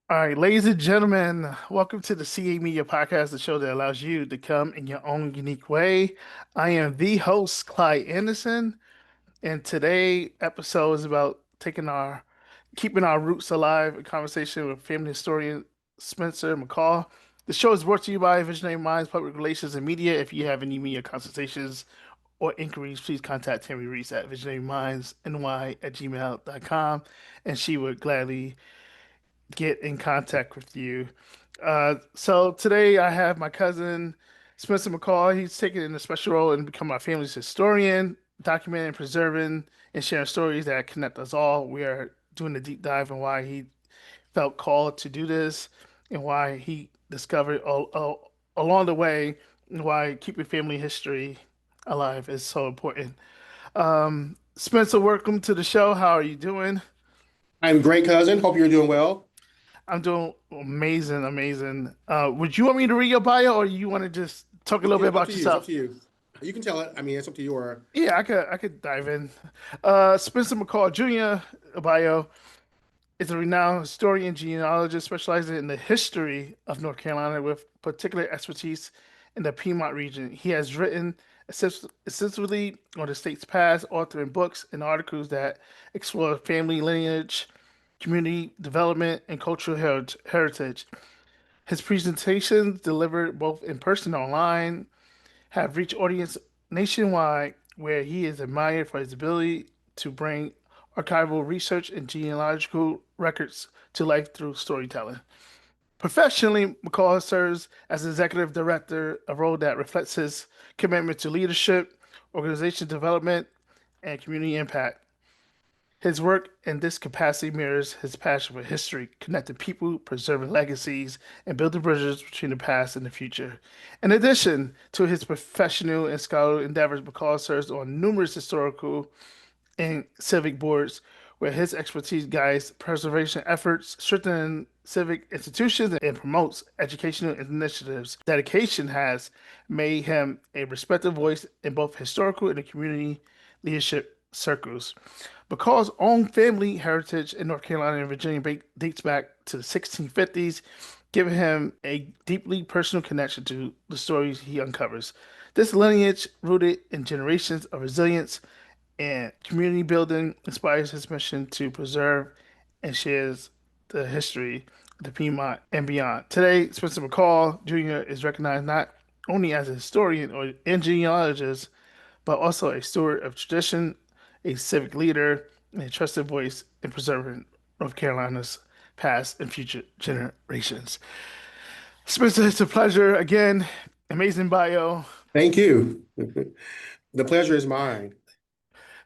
All right, ladies and gentlemen, welcome to the CA Media Podcast, the show that allows you to come in your own unique way. I am the host, Clyde Anderson, and today episode is about keeping our roots alive, a conversation with family historian Spencer McCall. The show is brought to you by Visionary Minds, Public Relations, and Media. If you have any media consultations or inquiries, please contact Tammy Reese at visionarymindsny@gmail.com, and she would gladly get in contact with you. So today I have my cousin Spencer McCall. He's taken in a special role and become my family's historian, documenting, preserving, and sharing stories that connect us all. We are doing a deep dive on why he felt called to do this and why he discovered along the way why keeping family history alive is so important. Spencer, welcome to the show. How are you doing? I'm great, cousin. Hope you're doing well. I'm doing amazing, amazing. Would you want me to read your bio, or you want to just talk a little bit It's up about to you. It's up yourself? to you. You can tell it. I mean, it's up to you. Or Yeah, I could dive in. Spencer McCall Jr. bio is a renowned historian and genealogist specializing in the history of North Carolina with particular expertise in the Piedmont region. He has written extensively on the state's past, authoring books and articles that explore family lineage, community development, and cultural heritage. His presentations, delivered both in person and online, have reached audience nationwide, where he is admired for his ability to bring archival research and genealogical records to life through storytelling. Professionally, McCall serves as executive director, a role that reflects his commitment to leadership, organization development, and community impact. His work in this capacity mirrors his passion for history, connecting people, preserving legacies, and building bridges between the past and the future. In addition to his professional and scholarly endeavors, McCall serves on numerous historical and civic boards where his expertise guides preservation efforts, strengthens civic institutions, and promotes educational initiatives. Dedication has made him a respected voice in both historical and community leadership circles. McCall's own family heritage in North Carolina and Virginia dates back to the 1650s, giving him a deeply personal connection to the stories he uncovers. This lineage, rooted in generations of resilience and community building, inspires his mission to preserve and shares the history of the Piedmont and beyond. Today, Spencer McCall Jr. is recognized not only as a historian or a genealogist, but also a steward of tradition, a civic leader, and a trusted voice in preserving North Carolina's past and future generations. Spencer, it's a pleasure again. Amazing bio. thank you. The pleasure is mine.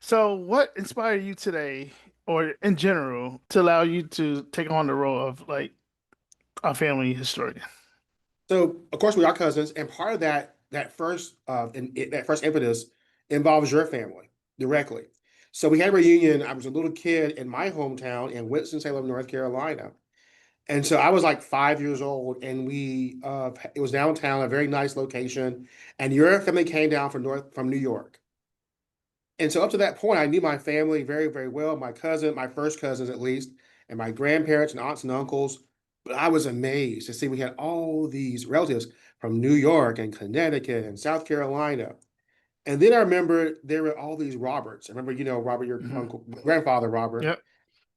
So, what inspired you today, or in general, to allow you to take on the role of like a family historian? So, of course, we are cousins, and part of that first impetus involves your family directly. So we had a reunion. I was a little kid in my hometown in Winston-Salem, North Carolina, and so I was like 5 years old, and it was downtown, a very nice location, and your family came down from New York. And so up to that point, I knew my family very, very well, my first cousins at least, and my grandparents and aunts and uncles. But I was amazed to see we had all these relatives from New York and Connecticut and South Carolina. And then I remember there were all these Roberts. I remember, Robert, your Hmm. uncle, grandfather Robert. Yep.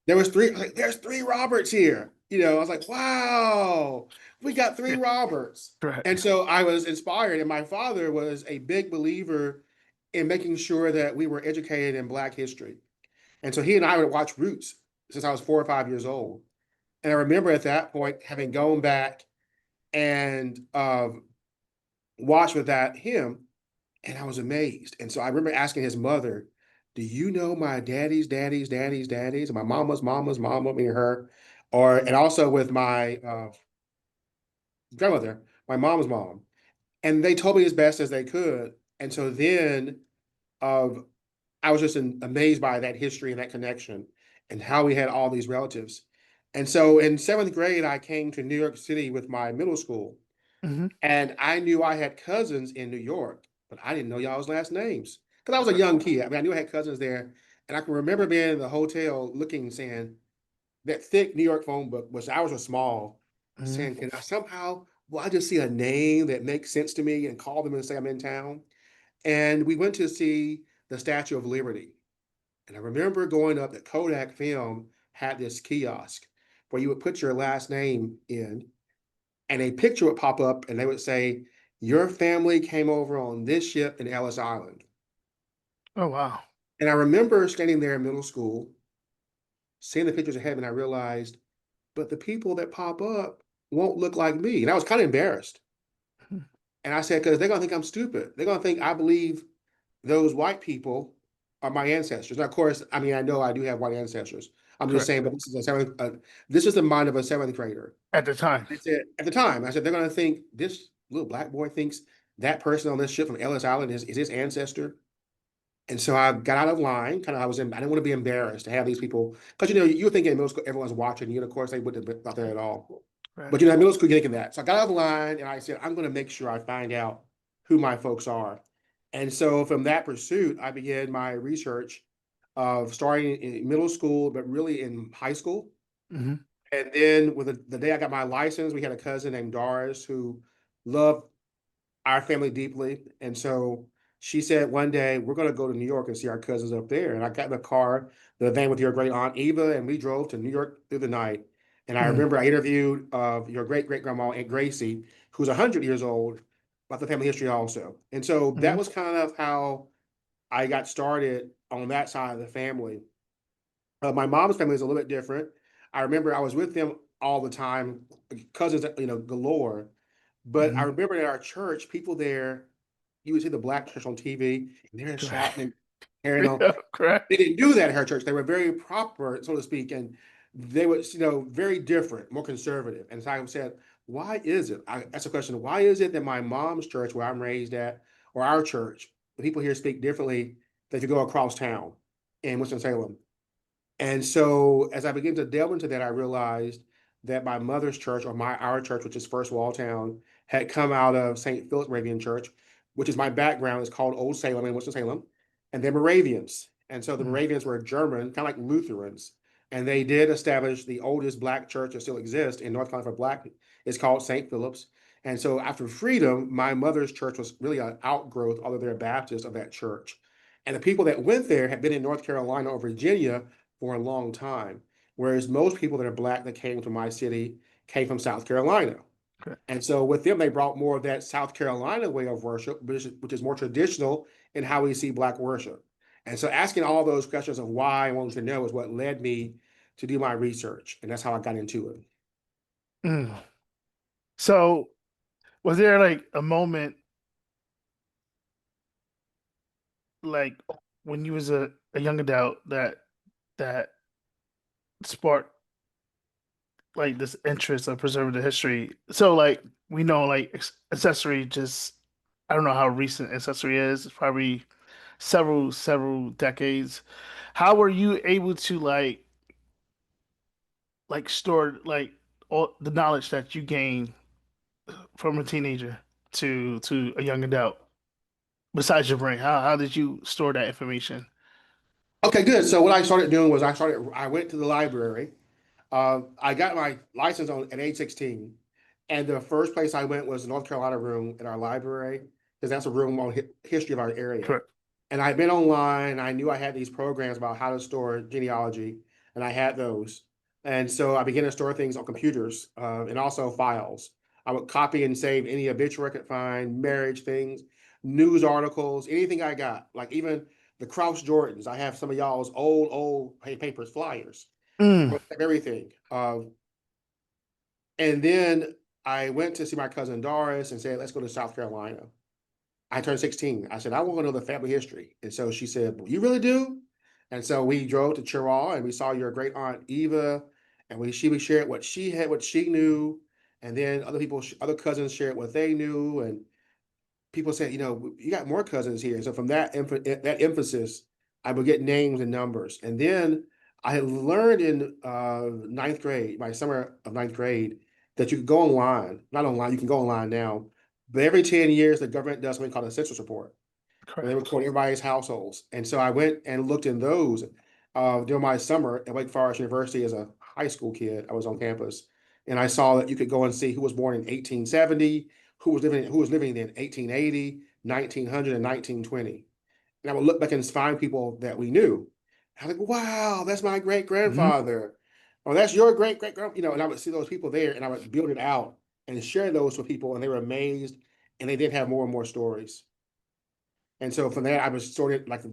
There was three, like, there's three Roberts here. I was like, wow, we got three Yeah. Roberts. Correct. And so I was inspired. And my father was a big believer in making sure that we were educated in Black history. And so he and I would watch Roots since I was 4 or 5 years old. And I remember at that point having gone back and watched with that him, and I was amazed. And so I remember asking his mother, "Do you know my daddy's daddy's daddy's daddy's, and my mama's mama, me and her, and also with my grandmother, my mom's mom?" And they told me as best as they could. And so then uh, I was just amazed by that history and that connection and how we had all these relatives. And so in seventh grade, I came to New York City with my middle school, Hmm. and I knew I had cousins in New York, but I didn't know y'all's last names because I was a young kid. I mean, I knew I had cousins there, and I can remember being in the hotel looking, saying, that thick New York phone book, which ours was small, Hmm. saying, can I somehow, will I just see a name that makes sense to me and call them and say I'm in town? And we went to see the Statue of Liberty. And I remember going up, that Kodak film had this kiosk where you would put your last name in and a picture would pop up and they would say, your family came over on this ship in Ellis Island. Oh wow. And I remember standing there in middle school, seeing the pictures ahead, and I realized, but the people that pop up won't look like me. And I was kind of embarrassed. Hmm. And I said, because they're going to think I'm stupid. They're going to think I believe those white people are my ancestors. Now, of course, I mean, I know I do have white ancestors. I'm just Correct. saying, but this is the mind of a seventh grader. At the time. I said, at the time, I said, they're going to think this little black boy thinks that person on this ship from Ellis Island is his ancestor. And so I got out of line. Kind of, I didn't want to be embarrassed to have these people because you were thinking in middle school everyone's watching you, and of course they wouldn't have been out there at all. Right. But in middle school, you're thinking that. So I got out of line and I said, I'm going to make sure I find out who my folks are. And so from that pursuit, I began my research of starting in middle school, but really in high school. Hmm. And then with the day I got my license, we had a cousin named Doris who loved our family deeply. And so she said one day, we're going to go to New York and see our cousins up there. And I got in the car, the van with your great aunt Eva, and we drove to New York through the night. And I Hmm. remember I interviewed your great great grandma, Aunt Gracie, who's 100 years old, about the family history also. And so that Hmm. was kind of how I got started on that side of the family. My mom's family is a little bit different. I remember I was with them all the time, cousins, galore. But I Hmm. remember at our church, people there, you would see the black church on TV, and they're Correct. shouting and carrying on. Correct. They didn't do that at her church. They were very proper, so to speak, and they were, very different, more conservative. And so I said, why is it? I asked the question, why is it that my mom's church, where I'm raised at, or our church, the people here speak differently than if you go across town in Winston-Salem? And so as I began to delve into that, I realized that my mother's church, or our church, which is First Walltown, had come out of St. Philip Moravian Church, which is my background. It's called Old Salem in Winston-Salem. And they're Moravians. And so the Mm. Moravians were German, kind of like Lutherans. And they did establish the oldest black church that still exists in North Carolina for black. It's called St. Philip's. And so after freedom, my mother's church was really an outgrowth, although they're Baptist, of that church. And the people that went there had been in North Carolina or Virginia for a long time. Whereas most people that are black that came to my city came from South Carolina. Correct. And so with them, they brought more of that South Carolina way of worship, which is more traditional in how we see black worship. And so asking all those questions of why I wanted to know is what led me to do my research. And that's how I got into it. Mm. So, was there like a moment, like when you was a young adult, that sparked like this interest of preserving the history? So, like we know, like ancestry just I don't know how recent ancestry is. It's probably several decades. How were you able to store like all the knowledge that you gained from a teenager to a young adult? Besides your brain, how did you store that information? Okay, good. So what I started doing was I went to the library. I got my license at age 16, and the first place I went was the North Carolina room in our library because that's a room on history of our area. Correct. And I'd been online. I knew I had these programs about how to store genealogy, and I had those. And so I began to store things on computers and also files. I would copy and save any obituary I could find, marriage things, news articles, anything I got, like even the Kraus Jordans. I have some of y'all's old papers, flyers, Mm, everything. And then I went to see my cousin Doris and said, let's go to South Carolina. I turned 16. I said, I want to know the family history. And so she said, well, you really do? And so we drove to Cheraw and we saw your great aunt Eva, and she shared what she had, what she knew. And then other cousins shared what they knew. And people said, you got more cousins here. So from that emphasis, I would get names and numbers. And then I had learned in ninth grade, my summer of ninth grade, that you could go online, not online, you can go online now. But every 10 years, the government does something called a census report, where they correct. record everybody's households. And so I went and looked in those during my summer at Wake Forest University as a high school kid. I was on campus, and I saw that you could go and see who was born in 1870, who was living in 1880, 1900, and 1920. And I would look back and find people that we knew. I was like, wow, that's my great Hmm. grandfather. Or that's your great great grand, and I would see those people there and I would build it out and share those with people, and they were amazed, and they did have more and more stories. And so from there, I was sorted like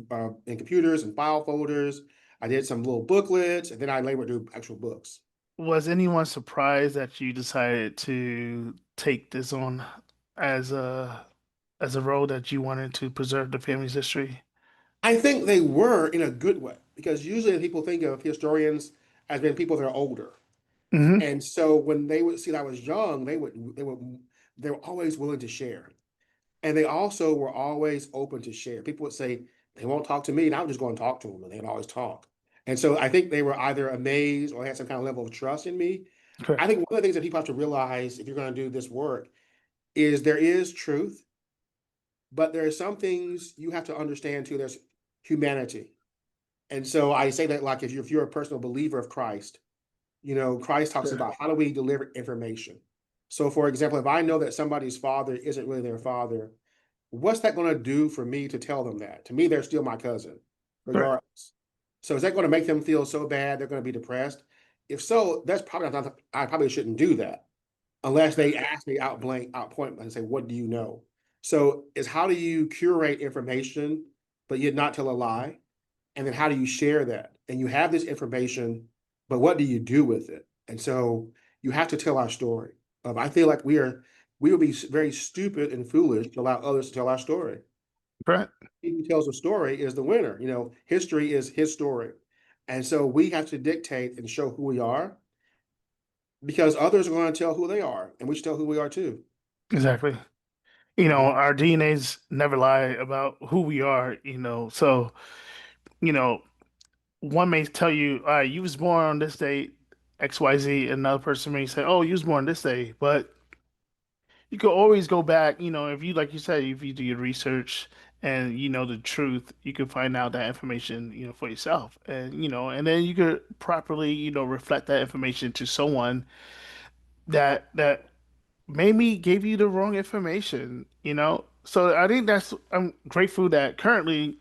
in computers and file folders. I did some little booklets, and then I later do actual books. Was anyone surprised that you decided to take this on as a role that you wanted to preserve the family's history? I think they were in a good way because usually people think of historians as being people that are older. Hmm. And so when they would see that I was young, they were always willing to share. And they also were always open to share. People would say they won't talk to me, and I would just go and talk to them, and they'd always talk. And so I think they were either amazed or had some kind of level of trust in me. I Correct. think one of the things that people have to realize if you're going to do this work is there is truth, but there are some things you have to understand too. There's humanity. And so I say that like if you're a personal believer of Christ, Christ talks Sure. about how do we deliver information. So, for example, if I know that somebody's father isn't really their father, what's that going to do for me to tell them that? To me, they're still my cousin, Correct. regardless. So, is that going to make them feel so bad they're going to be depressed? If so, that's probably not, I probably shouldn't do that unless they ask me out blank, out point blank and say, "What do you know?" So, is how do you curate information, but yet not tell a lie? And then how do you share that? And you have this information, but what do you do with it? And so you have to tell our story. I feel like we will be very stupid and foolish to allow others to tell our story. Correct. He who tells a story is the winner. History is his story. And so we have to dictate and show who we are because others are going to tell who they are, and we should tell who we are too. Exactly. Mhm. Our DNAs never lie about who we are, so, you know, one may tell you, all right, you was born on this date, XYZ. Another person may say, oh, you was born this day. But you could always go back, if you, like you said, if you do your research and you know the truth, you can find out that information, for yourself. And then you could properly, reflect that information to someone that maybe gave you the wrong information. So I think I'm grateful that currently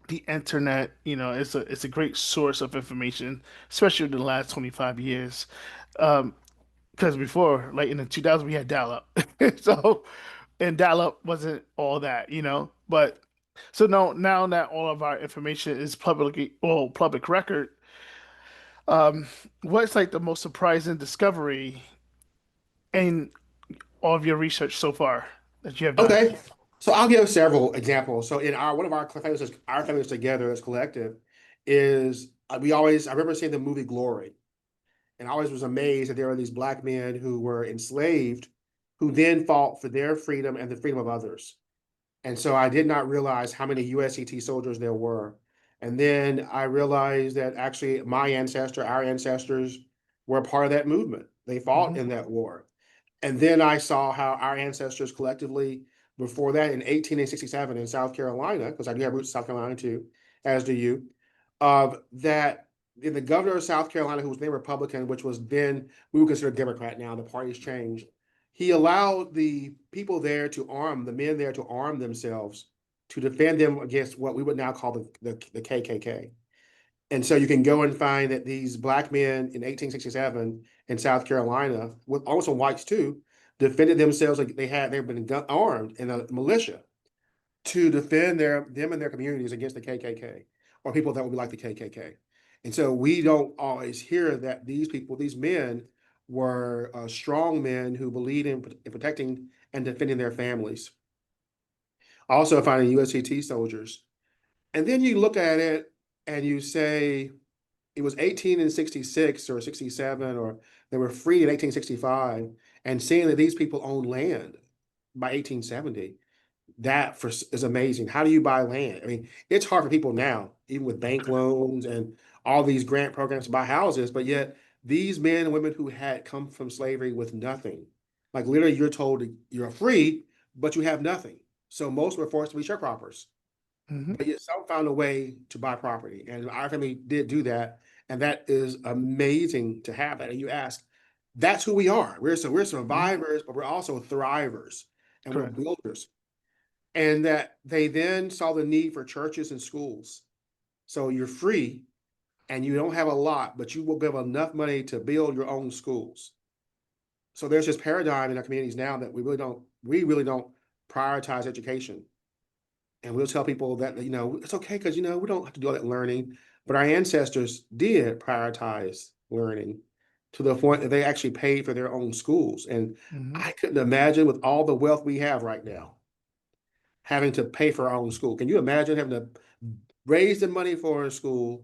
the internet, it's a great source of information, especially in the last 25 years. Um, because before, like in the 2000s, we had dial-up. So, and dial-up wasn't all that. But so now that all of our information is public record, um, what's like the most surprising discovery in all of your research so far that you have done? Okay. So I'll give several examples. So in one of our families together as collective is I remember seeing the movie Glory. And I always was amazed that there were these black men who were enslaved, who then fought for their freedom and the freedom of others. And so I did not realize how many USCT soldiers there were. And then I realized that actually our ancestors were a part of that movement. They fought Hmm. in that war. And then I saw how our ancestors collectively, before that in 1867 in South Carolina, because I do have roots in South Carolina too, as do you, that the governor of South Carolina, who was then Republican, which was then, we would consider Democrat now, the party's changed. He allowed the men there to arm themselves to defend them against what we would now call the KKK. And so you can go and find that these black men in 1867 in South Carolina, with also whites too, defended themselves like they've been armed in a militia to defend them and their communities against the KKK or people that would be like the KKK. And so we don't always hear that these men were strong men who believed in protecting and defending their families. Also finding USCT soldiers. And then you look at it and you say, it was 1866 or 67, or they were freed in 1865, and seeing that these people owned land by 1870, is amazing. How do you buy land? I mean, it's hard for people now, even with bank loans and all these grant programs to buy houses, but yet these men and women who had come from slavery with nothing, like literally you're told you're free, but you have nothing. So most were forced to be sharecroppers. Hmm. But yet some found a way to buy property, and our family did do that. And that is amazing to have that. And you ask, that's who we are. We're Hmm. survivors, but we're also thrivers and we're Correct. builders. And that they then saw the need for churches and schools. So you're free and you don't have a lot, but you will give enough money to build your own schools. So there's this paradigm in our communities now that we really don't prioritize education. And we'll tell people that, it's okay because, we don't have to do all that learning. But our ancestors did prioritize learning to the point that they actually paid for their own schools. And Hmm. I couldn't imagine with all the wealth we have right now, having to pay for our own school. Can you imagine having to raise the money for a school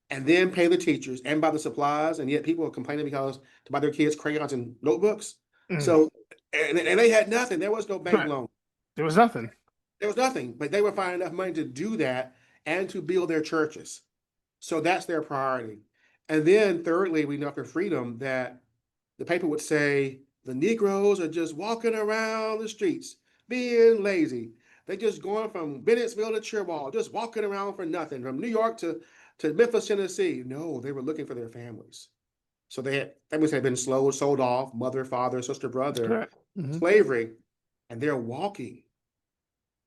and then pay the teachers and buy the supplies? And yet people are complaining because to buy their kids crayons and notebooks. Mm. So, and they had nothing. There was no bank Correct. loan. There was nothing. There was nothing, but they were finding enough money to do that and to build their churches. So that's their priority. And then thirdly, we know after freedom that the paper would say the Negroes are just walking around the streets, being lazy. They just going from Bennettsville to Chirwell, just walking around for nothing, from New York to Memphis, Tennessee. No, they were looking for their families. So families had been sold off, mother, father, sister, brother, Correct. Hmm. slavery, and they're walking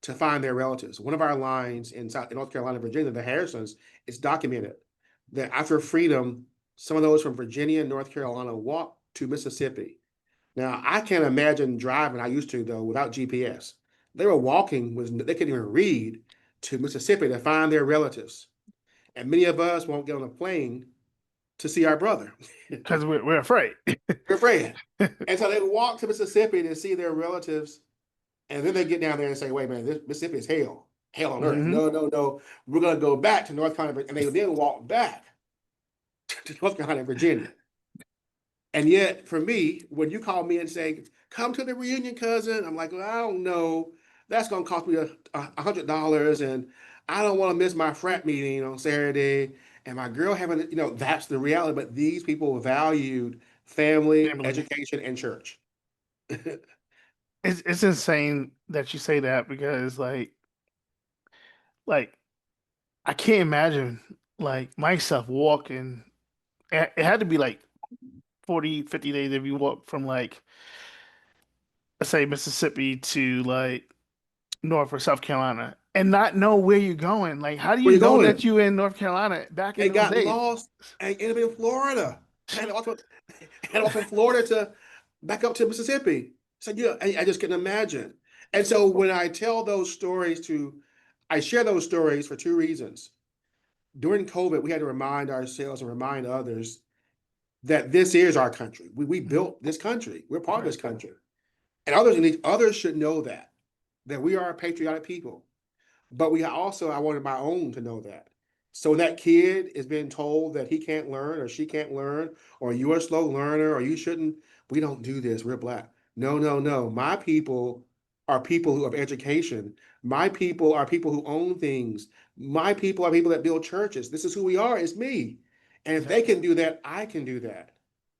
to find their relatives. One of our lines in North Carolina, Virginia, the Harrisons, it's documented that after freedom, some of those from Virginia and North Carolina walked to Mississippi. Now, I can't imagine driving, I used to though, without GPS. They were walking, they couldn't even read, to Mississippi to find their relatives. And many of us won't get on a plane to see our brother. Because we're afraid. We're afraid. And so they walk to Mississippi to see their relatives. And then they get down there and say, wait a minute, this Mississippi is hell, hell on earth. Hmm. No, no, no. We're going to go back to North Carolina. And they then walk back to North Carolina and Virginia. And yet, for me, when you call me and say, come to the reunion, cousin, I'm like, well, I don't know. That's going to cost me $100. And I don't want to miss my frat meeting on Saturday. And my girl having, that's the reality. But these people valued family, Family. education, and church. It's insane that you say that because like I can't imagine like myself walking. It had to be like 40, 50 days if you walk from like let's say Mississippi to like North or South Carolina and not know where you're going. Like, how do you Where you know that going? you're in North Carolina back in They those got days? lost and ended up in Florida. And from Florida to back up to Mississippi. So yeah, I just can imagine. And so when I tell those stories I share those stories for two reasons. During COVID, we had to remind ourselves and remind others that this is our country. We Mhm. built this country. We're part of Correct. this country. And others should know that we are a patriotic people. But I wanted my own to know that. So when that kid is being told that he can't learn or she can't learn, or you're a slow learner, or you shouldn't, we don't do this. We're black. No, no, no. My people are people who have education. My people are people who own things. My people are people that build churches. This is who we are. It's me. And if they Exactly. can do that, I can do that.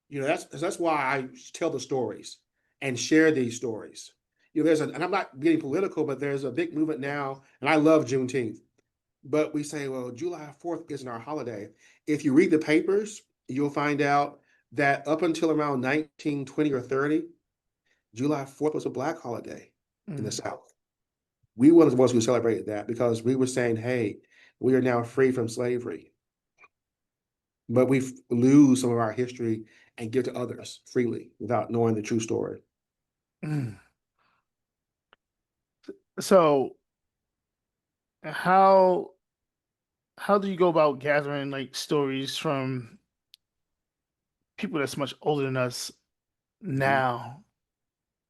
That's why I tell the stories and share these stories. And I'm not getting political, but there's a big movement now, and I love Juneteenth. But we say, well, July 4th isn't our holiday. If you read the papers, you'll find out that up until around 1920 or 30, July 4th was a black holiday in the Mm. South. We were the ones who celebrated that because we were saying, hey, we are now free from slavery. But we lose some of our history and give to others freely without knowing the true story. Mm. So how how do you go about gathering like stories from people that's much older than us Mhm. now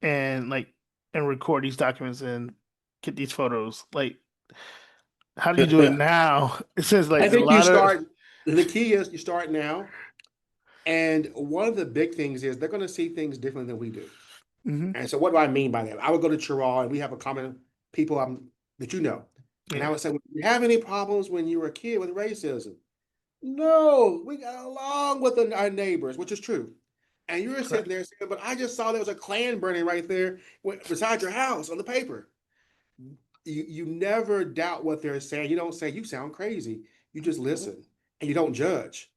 and like and record these documents and get these photos? Like, how do you do it now? It says I like a think you lot of start, the key is you start now. And one of the big things is they're going to see things differently than we do. hmm. And so, what do I mean by that? I would go to Chirag and we have a common people that you know. And I Yeah, would say, "Do you have any problems when you were a kid with racism?" No, we got along with our neighbors, which is true. And you're sitting correct. there saying, but I just saw there was a Klan burning right there beside your house on the paper. You never doubt what they're saying. You don't say, you sound crazy. You just Mhm. listen and you don't judge.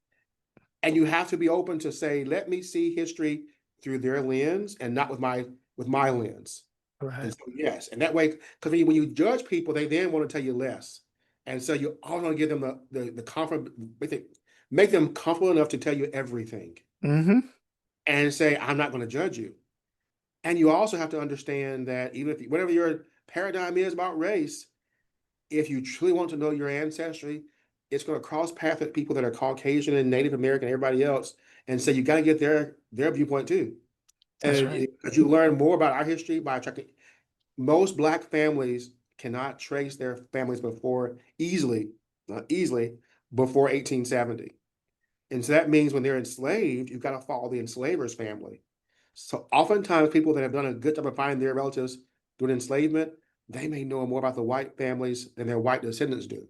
And you have to be open to say, let me see history through their lens and not with my lens. And Right. so yes, and that way, because when you judge people, they then want to tell you less. And so you always want to give them the comfort, make them comfortable enough to tell you everything Mm-hmm. and say, I'm not going to judge you. And you also have to understand that even if whatever your paradigm is about race, if you truly want to know your ancestry, it's going to cross paths with people that are Caucasian and Native American and everybody else. And so you got to get their viewpoint too. That's And right. because you learn more about our history by tracking. Most Black families cannot trace their families before easily, not easily, before 1870. And so that means when they're enslaved, you've got to follow the enslaver's family. So oftentimes people that have done a good job of finding their relatives during enslavement, they may know more about the white families than their white descendants do,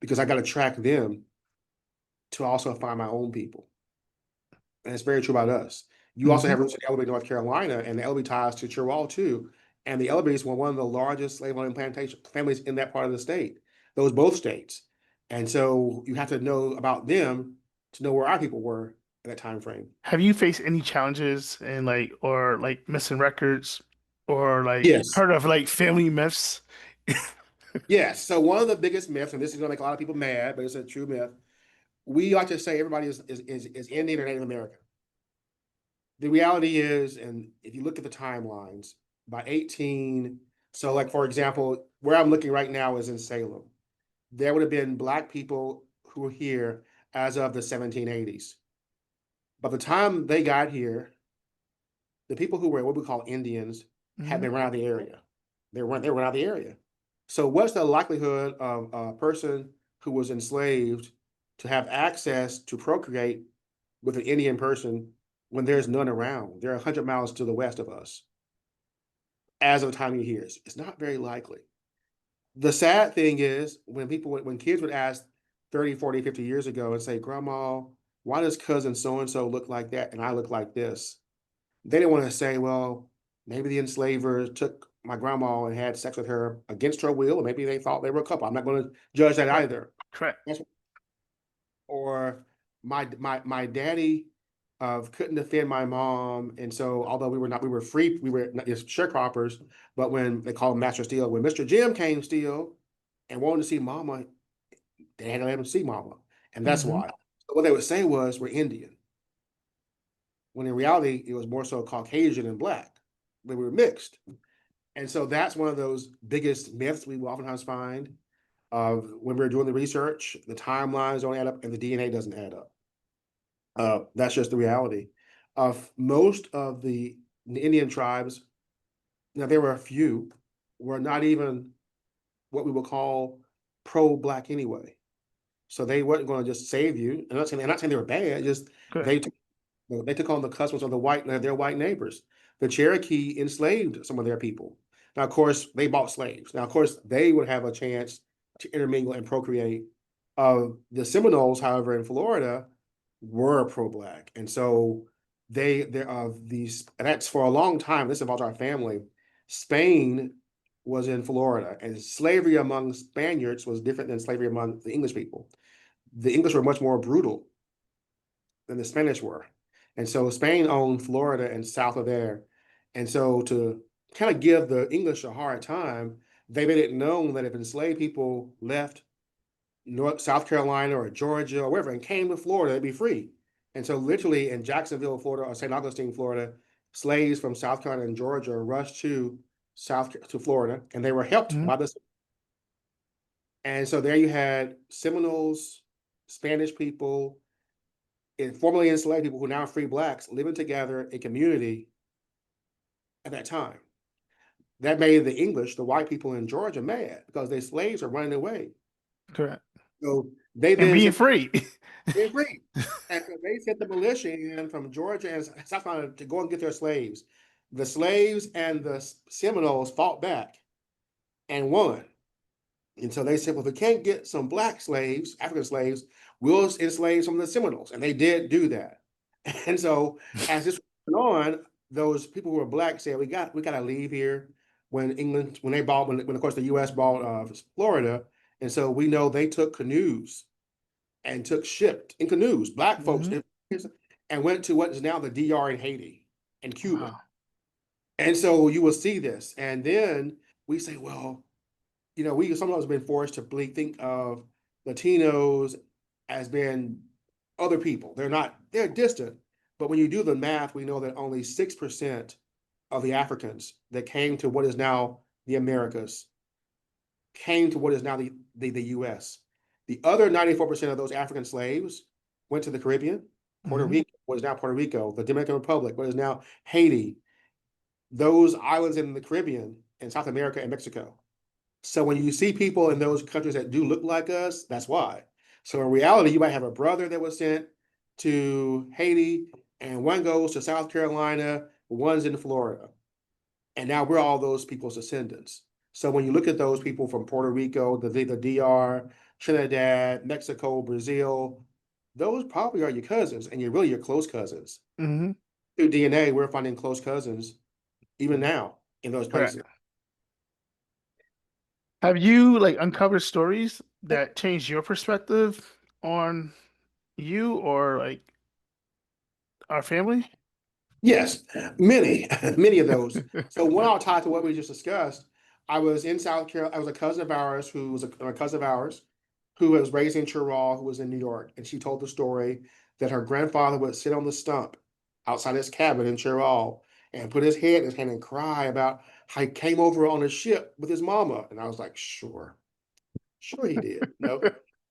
because I got to track them to also find my own people. And it's very true about us. You also Mm-hmm. have roots in Ellerbe, North Carolina, and the Ellerbe ties to Chirwell too. And the Ellerbes were one of the largest slave owning plantation families in that part of the state, those both states. And so you have to know about them to know where our people were at that time frame. Have you faced any challenges in like or like missing records or like Yes. heard of like family myths? Yes. So one of the biggest myths, and this is going to make a lot of people mad, but it's a true myth. We like to say everybody is Indian or Native American. The reality is, and if you look at the timelines, by 18, so like for example, where I'm looking right now is in Salem. There would have been Black people who were here as of the 1780s. By the time they got here, the people who were what we call Indians had Hmm. been run out of the area. They were out of the area. So what's the likelihood of a person who was enslaved to have access to procreate with an Indian person when there's none around? They're 100 miles to the west of us as of the time he hears. It's not very likely. The sad thing is when kids would ask 30, 40, 50 years ago and say, Grandma, why does cousin so and so look like that and I look like this? They didn't want to say, well, maybe the enslavers took my grandma and had sex with her against her will, or maybe they thought they were a couple. I'm not going to judge that Correct. either. Correct. Or my daddy couldn't defend my mom, and so although we were free, we were not just sharecroppers, but when they called him Master Steele, when Mr. Jim came steal and wanted to see Mama, they had to let him see Mama, and that's Hmm. why. So what they would say was we're Indian, when in reality it was more so Caucasian and Black. We were mixed. And so that's one of those biggest myths we will oftentimes find of when we're doing the research, the timelines don't add up and the DNA doesn't add up. That's just the reality of most of the Indian tribes. Now, there were a few, were not even what we would call pro-Black anyway. So they weren't going to just save you. I'm not saying they were bad, just Correct. they they took on the customs of their white neighbors. The Cherokee enslaved some of their people. Now, of course, they bought slaves. Now, of course, they would have a chance to intermingle and procreate. The Seminoles, however, in Florida, were pro-black, and so they're of these. And that's for a long time. This involves our family. Spain was in Florida, and slavery among Spaniards was different than slavery among the English people. The English were much more brutal than the Spanish were. And so Spain owned Florida and south of there. And so to kind of give the English a hard time, they made it known that if enslaved people left South Carolina or Georgia or wherever and came to Florida, they'd be free. And so literally in Jacksonville, Florida, or St. Augustine, Florida, slaves from South Carolina and Georgia rushed to Florida, and they were helped Hmm. by this. And so there you had Seminoles, Spanish people, formerly enslaved people who are now free Blacks living together in community at that time. That made the English, the white people in Georgia, mad because their slaves are running away. Correct. So they And then being sent free. they're free. And so they sent the militia in from Georgia and South Carolina to go and get their slaves. The slaves and the Seminoles fought back and won. And so they said, well, if we can't get some Black slaves, African slaves, we'll enslave some of the Seminoles. And they did do that. And so as this went on, those people who were Black said, we got to leave here. When of course the U.S. bought Florida. And so we know they took canoes and took shipped in canoes. Black folks, Hmm. and went to what is now the DR in Haiti and Cuba. Wow. And so you will see this. And then we say, well, we sometimes been forced to think of Latinos as being other people. They're distant. But when you do the math, we know that only 6% of the Africans that came to what is now the Americas came to what is now the US. The other 94% of those African slaves went to the Caribbean, Puerto Hmm. Rico, what is now Puerto Rico, the Dominican Republic, what is now Haiti, those islands in the Caribbean and South America and Mexico. So when you see people in those countries that do look like us, that's why. So in reality, you might have a brother that was sent to Haiti, and one goes to South Carolina, one's in Florida. And now we're all those people's descendants. So when you look at those people from Puerto Rico, the DR, Trinidad, Mexico, Brazil, those probably are your cousins, and you're really your close cousins. Hmm. Through DNA, we're finding close cousins even now in those Correct. places. Have you like uncovered stories that changed your perspective on you or like our family? Yes, many, many of those. So one I'll tie to what we just discussed. I was in South Carolina. I was a cousin of ours who was a cousin of ours who was raised in Chirral, who was in New York, and she told the story that her grandfather would sit on the stump outside his cabin in Chirral and put his head in his hand and cry about how he came over on a ship with his mama. And I was like, sure. Sure he did. No,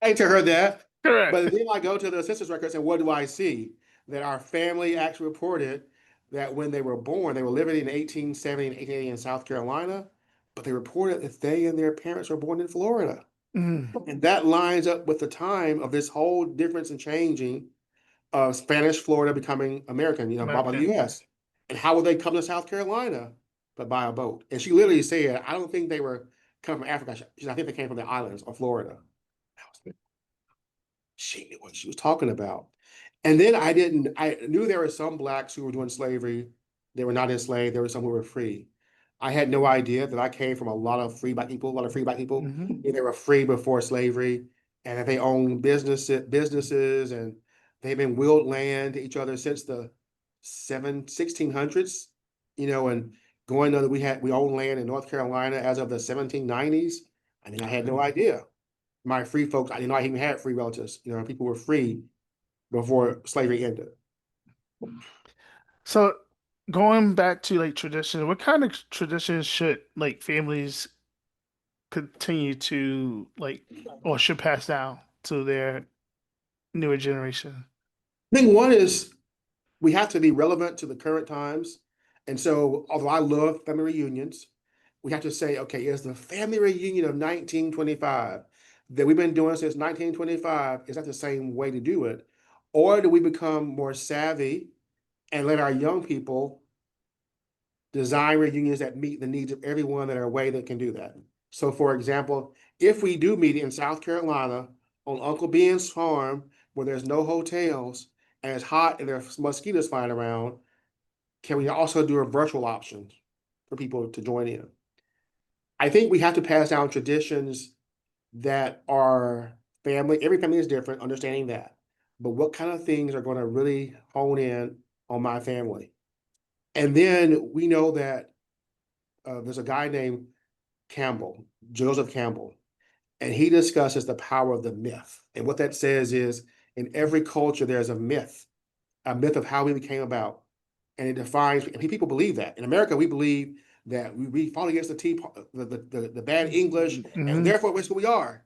I ain't to her that. But Correct. then I go to the census records and what do I see? That our family actually reported that when they were born, they were living in 1870 and 1880 in South Carolina, but they reported that they and their parents were born in Florida. Mm. And that lines up with the time of this whole difference and changing of Spanish Florida becoming American, by the American. US. And how would they come to South Carolina? But by a boat. And she literally said, I don't think they were coming from Africa. I think they came from the islands of Florida. She knew what she was talking about. And then I knew there were some blacks who were doing slavery. They were not enslaved. There were some who were free. I had no idea that I came from a lot of free black people, a lot of free black people. Hmm. They were free before slavery and that they owned businesses and they've been willed land to each other since the 1600s, and going to, we own land in North Carolina as of the 1790s. I mean, I had no idea my free folks, I didn't know I even had free relatives. People were free before slavery ended. So going back to like tradition, what kind of traditions should like families continue to like or should pass down to their newer generation? I think one is we have to be relevant to the current times. And so, although I love family reunions, we have to say, okay, is the family reunion of 1925 that we've been doing since 1925, is that the same way to do it? Or do we become more savvy and let our young people design reunions that meet the needs of everyone in a way that can do that? So, for example, if we do meet in South Carolina on Uncle Ben's farm where there's no hotels and it's hot and there's mosquitoes flying around, can we also do a virtual option for people to join in? I think we have to pass down traditions that are family. Every family is different, understanding that. But what kind of things are going to really hone in on my family? And then we know that there's a guy named Campbell, Joseph Campbell, and he discusses the power of the myth. And what that says is in every culture, there's a myth of how we came about. And it defines, and people believe that. In America, we believe that we fought against the bad English, and Hmm. therefore it's who we are.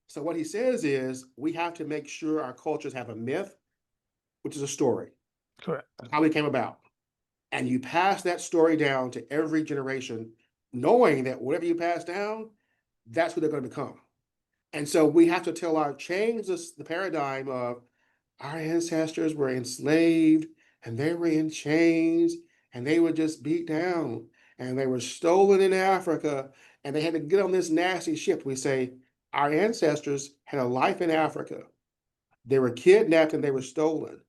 So what he says is we have to make sure our cultures have a myth, which is a story Correct. of how we came about. And you pass that story down to every generation, knowing that whatever you pass down, that's who they're going to become. And so we have to change the paradigm of our ancestors were enslaved and they were in chains and they were just beat down and they were stolen in Africa and they had to get on this nasty ship. We say our ancestors had a life in Africa. They were kidnapped and they were stolen.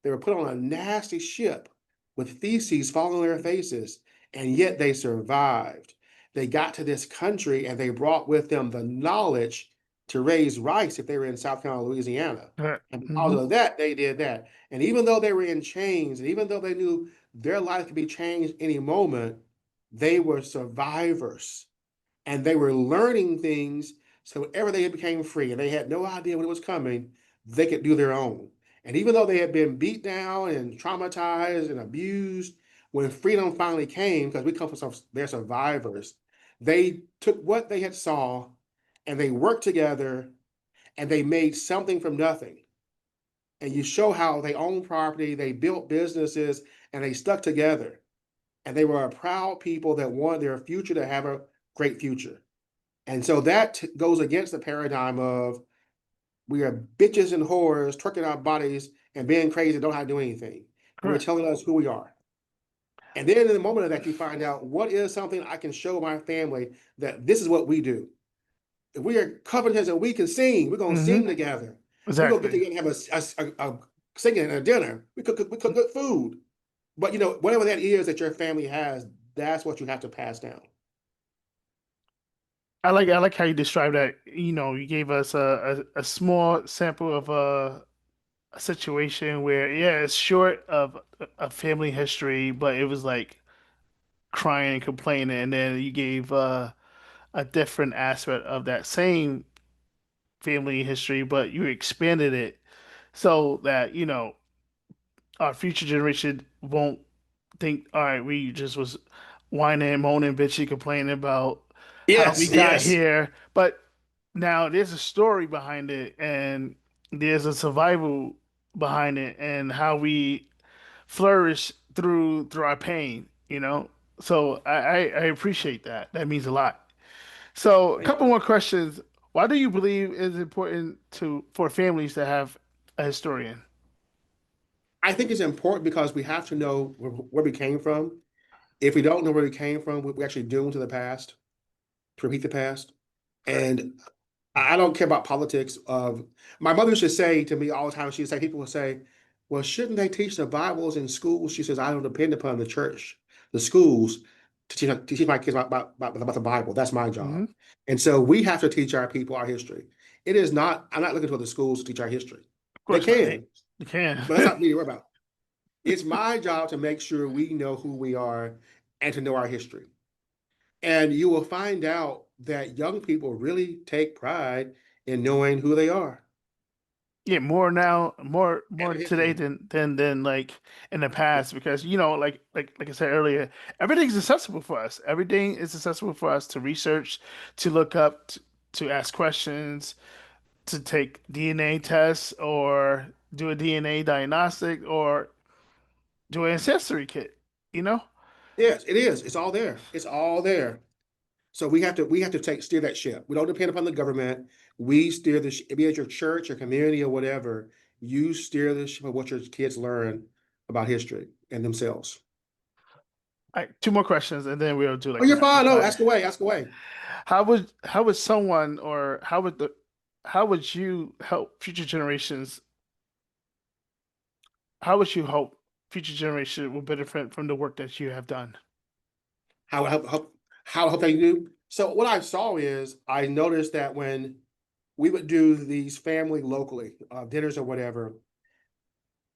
They were put on a nasty ship with feces falling on their faces, and yet they survived. They got to this country and they brought with them the knowledge to raise rice if they were in South Carolina, Louisiana. Correct. And because Hmm. of that, they did that. And even though they were in chains, and even though they knew their life could be changed any moment, they were survivors and they were learning things. So whenever they became free and they had no idea when it was coming, they could do their own. And even though they had been beat down and traumatized and abused, when freedom finally came, because we come from some, they're survivors, they took what they had saw and they worked together and they made something from nothing. And you show how they owned property, they built businesses, and they stuck together. And they were a proud people that wanted their future to have a great future. And so that goes against the paradigm of we are bitches and whores, twerking our bodies and being crazy, and don't know how to do anything. We're Correct. telling us who we are. And then in the moment of that, you find out what is something I can show my family that this is what we do. If we are covenanters and we can sing, we're gonna Hmm. sing together. We're gonna get Exactly. together and have a singing and a dinner. We cook good food. But whatever that is that your family has, that's what you have to pass down. I like how you described that. You gave us a small sample of a situation where, yeah, it's short of a family history, but it was like crying and complaining, and then you gave a different aspect of that same family history, but you expanded it so that, our future generation won't think, all right, we just was whining, moaning, bitching, complaining about how we Yes, got yes. here. But now there's a story behind it, and there's a survival behind it, and how we flourish through our pain. So I appreciate that. That means a lot. So a Thank couple you. more questions. Why do you believe it's important for families to have a historian? I think it's important because we have to know where we came from. If we don't know where we came from, we're actually doomed to the past, to repeat the past. Correct. And I don't care about politics of my mother used to say to me all the time, she'd say, people would say, well, shouldn't they teach the Bibles in schools? She says, I don't depend upon the church, the schools to teach my kids about the Bible. That's my Hmm. job. And so we have to teach our people our history. It is not, I'm not looking for the schools to teach our history. Of They course not. Hey, can, you can. but that's not me to worry about. It's my job to make sure we know who we are and to know our history. And you will find out that young people really take pride in knowing who they are Yeah, more now, more and their today history. than like in the Yeah. past, because like I said earlier, everything's accessible for us. Everything is accessible for us to research, to look up, to ask questions, to take DNA tests, or do a DNA diagnostic, or do an ancestry kit, you know? Yes, it is. It's all there. It's all there. So we have to steer that ship. We don't depend upon the government. We steer the ship, be it your church, your community, or whatever. You steer the ship of what your kids learn about history and themselves. All right, two more questions, and then we'll do Oh, like a you're rapid fine. No, fire. ask away. Ask away. How would someone, or how would you help future generations? How would you hope future generations will benefit from the work that you have done? How hope they do. So what I saw is I noticed that when we would do these family locally dinners or whatever,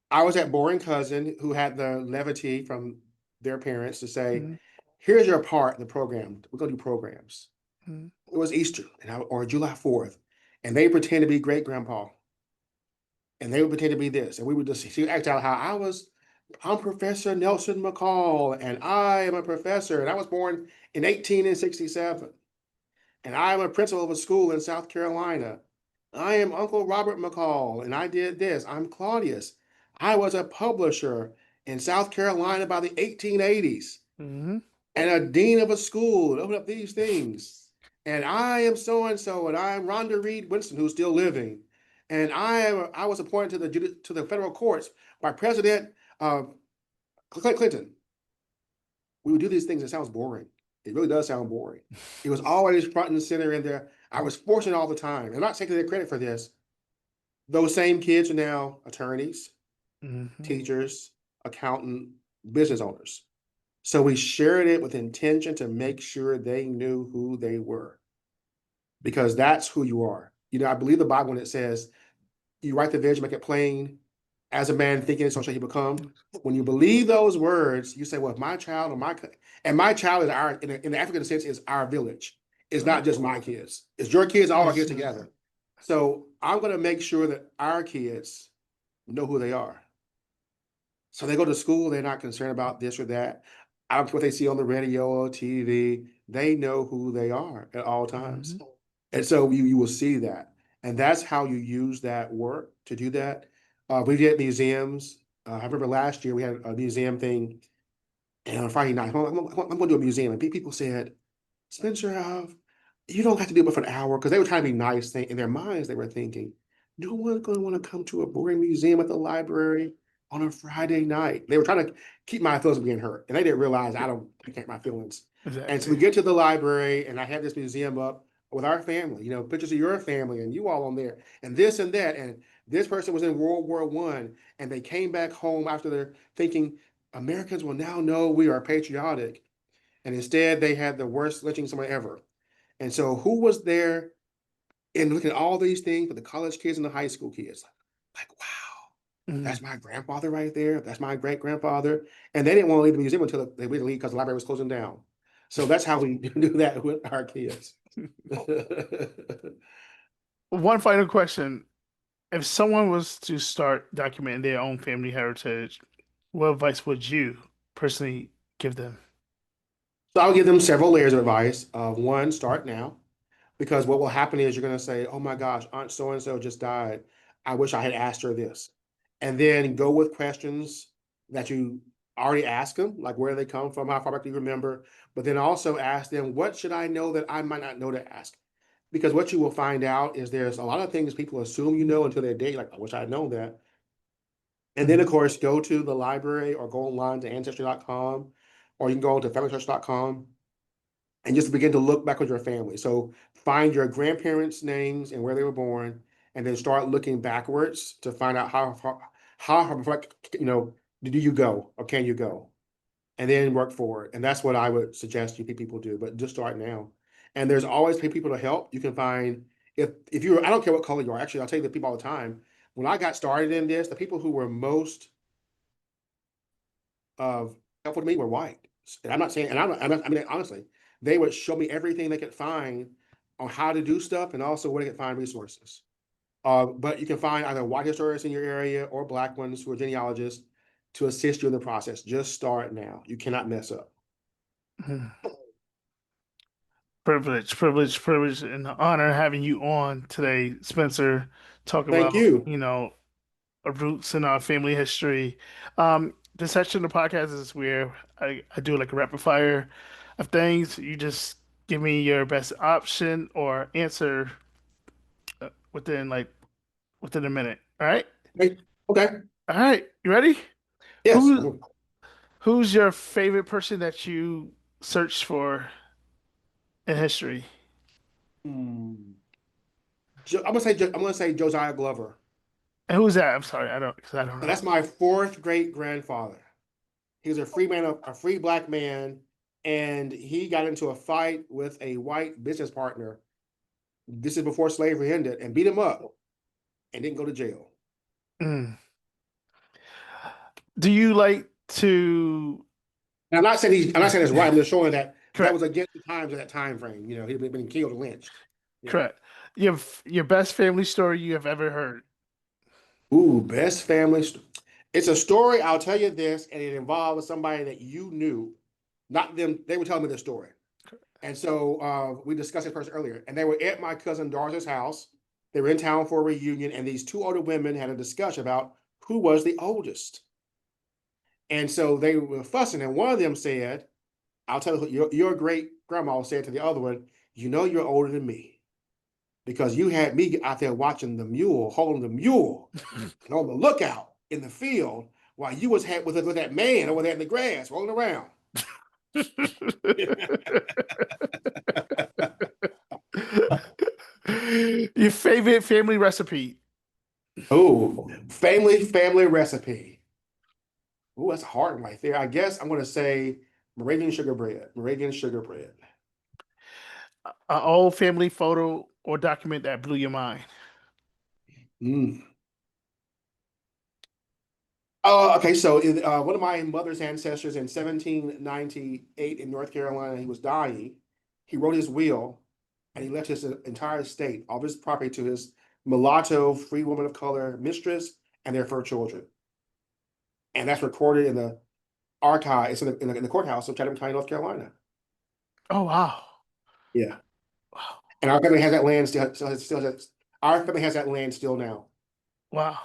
I was that boring cousin who had the levity from their parents to say, Mm-hmm. "Here's your part in the program. We're gonna do programs." Mm-hmm. It was Easter or July 4th, and they pretend to be great grandpa, and they would pretend to be this, and we would just she would act out how I'm Professor Nelson McCall, and I am a professor, and I was born in 1867. And I am a principal of a school in South Carolina. I am Uncle Robert McCall, and I did this. I'm Claudius. I was a publisher in South Carolina by the 1880s Mm-hmm. and a dean of a school and opened up these things. And I am so and so, and I am Rhonda Reed Winston, who's still living. And I was appointed to the federal courts by President Clinton. We would do these things. It sounds boring. It really does sound boring. It was always front and center in there. I was forcing all the time. I'm not taking their credit for this. Those same kids are now attorneys, Mm-hmm. teachers, accountant, business owners. So we shared it with intention to make sure they knew who they were because that's who you are. I believe the Bible when it says, you write the vision, make it plain. As a man thinking, so shall he become. When you believe those words, you say, well, if my child or and my child is our, in the African sense, is our village. It's not just my kids. It's your kids, all our kids together. So I'm going to make sure that our kids know who they are. So they go to school, they're not concerned about this or that. I don't care what they see on the radio or TV. They know who they are at all times. Mhm. And so you will see that. And that's how you use that work to do that. We did museums. I remember last year we had a museum thing, and on Friday night, I'm going to do a museum. And people said, Spencer, you don't have to do it for an hour, because they were trying to be nice. In their minds, they were thinking, no one's going to want to come to a boring museum at the library on a Friday night. They were trying to keep my feelings from getting hurt, and they didn't realize I can't my feelings. And so we Exactly. get to the library, and I had this museum up with our family, pictures of your family and you all on there, and this and that, and this person was in World War I, and they came back home after they're thinking Americans will now know we are patriotic, and instead they had the worst lynching someone ever. And so who was there and looking at all these things for the college kids and the high school kids? Like, wow, that's Mhm. my grandfather right there. That's my great grandfather. And they didn't want to leave the museum until they would leave because the library was closing down. So that's how we do that with our kids. One final question. If someone was to start documenting their own family heritage, what advice would you personally give them? So I'll give them several layers of advice. One, start now. Because what will happen is you're going to say, oh my gosh, Aunt so and so just died. I wish I had asked her this. And then go with questions that you already asked them, like where they come from, how far back do you remember? But then also ask them, what should I know that I might not know to ask? Because what you will find out is there's a lot of things people assume you know until they're dead. Like, I wish I had known that. And then, of Mhm. course, go to the library or go online to ancestry.com, or you can go to familysearch.com and just begin to look back with your family. So find your grandparents' names and where they were born, and then start looking backwards to find out how far, do you go or can you go, and then work forward. And that's what I would suggest you people do. But just start now. And there's always people to help. You can find if you're I don't care what color you are. Actually, I'll tell you the people all the time. When I got started in this, the people who were most of helpful to me were white. And I'm not saying, and I mean, honestly, they would show me everything they could find on how to do stuff and also where they could find resources. But you can find either white historians in your area or black ones who are genealogists to assist you in the process. Just start now. You cannot mess up. Mhm. Privilege, privilege, privilege, and an honor having you on today, Spencer. Talk Thank about, you. our roots and our family history. This section of the podcast is where I do like a rapid fire of things. You just give me your best option or answer within within a minute. All right? Okay. Okay. All right. You ready? Yes. Who who's your favorite person that you searched for in history? Hmm. I'm gonna say Josiah Glover. And who's that? I'm sorry, I don't because I don't So know. that's my fourth great grandfather. He was a free man, a free black man, and he got into a fight with a white business partner. This is before slavery ended, and beat him up and didn't go to jail. Mm. Do you like to And I'm not saying it's right. I'm just showing that that correct? was against the times of that time frame. He'd been killed and lynched. Yeah. Correct. Your best family story you have ever heard. Ooh, best family. It's a story. I'll tell you this, and it involves somebody that you knew, not them. They were telling me the story, and so we discussed it first earlier. And they were at my cousin Doris's house. They were in town for a reunion, and these two older women had a discussion about who was the oldest. And so they were fussing, and one of them said, I'll tell you, your great grandma said to the other one, you know, you're older than me because you had me out there watching the mule, holding the mule, and on the lookout in the field while you was had with that man over there in the grass rolling around. Your favorite family recipe. Oh, family recipe. Oh, that's a hard one right there. I guess I'm going to say Moravian sugar bread. Moravian sugar bread. An old family photo or document that blew your mind? Mm. Okay, so one of my mother's ancestors in 1798 in North Carolina, he was dying. He wrote his will and he left his entire estate, all of his property to his mulatto free woman of color mistress and their 4 children. And that's recorded in the archive, it's in the courthouse of Chatham County, North Carolina. Oh wow. Yeah. Wow. And our family has that land our family has that land still now. Wow.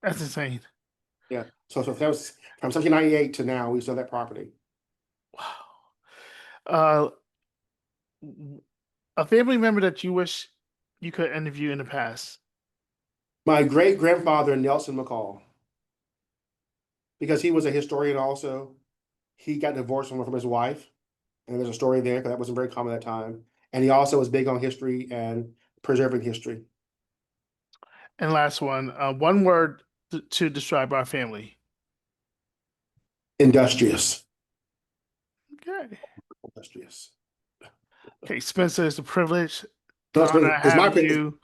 That's insane. Yeah. So that was from 1798 to now, we still have that property. Wow. Uh, a family member that you wish you could interview in the past. My great grandfather, Nelson McCall, because he was a historian also. He got divorced from his wife, and there's a story there because that wasn't very common at that time. And he also was big on history and preserving history. And last one, one word to describe our family. Industrious. Okay. Industrious. Okay, Spencer, it's a privilege, No, an honor to it's have my you.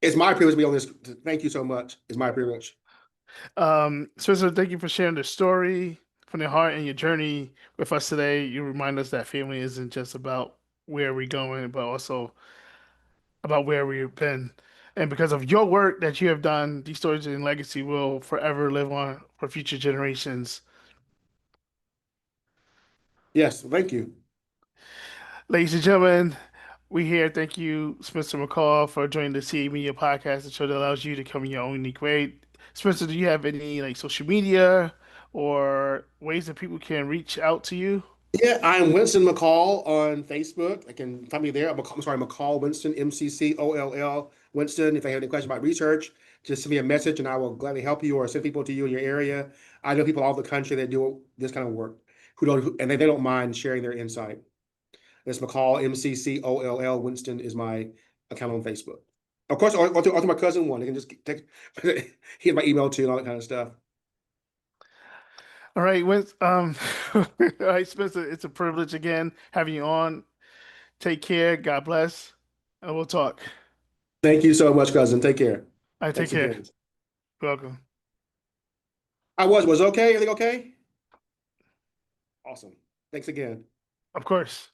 it's my privilege to be on this. Thank you so much. It's my privilege. Spencer, thank you for sharing the story from your heart and your journey with us today. You remind us that family isn't just about where we're going, but also about where we've been. And because of your work that you have done, these stories and legacy will forever live on for future generations. Yes, thank you. Ladies and gentlemen, we here thank you, Spencer McCall, for joining the CA Media podcast, the show that allows you to come in your own unique way. Spencer, do you have any like social media or ways that people can reach out to you? Yeah, I'm Winston McCall on Facebook. I can find me there. I'm sorry, McCall Winston, MCCOLL Winston. If I have any questions about research, just send me a message and I will gladly help you or send people to you in your area. I know people all over the country that do this kind of work and they don't mind sharing their insight. It's McCall, MCCOLL Winston is my account on Facebook. Of course, or to my cousin one. They can just take, he has my email too and all that kind of stuff. All right, all right, Spencer, it's a privilege again having you on. Take care, God bless, and we'll talk. Thank you so much, cousin. Take care. All right, take Thanks care. again. You're welcome. Was okay? Everything okay? Awesome. Thanks again. Of course.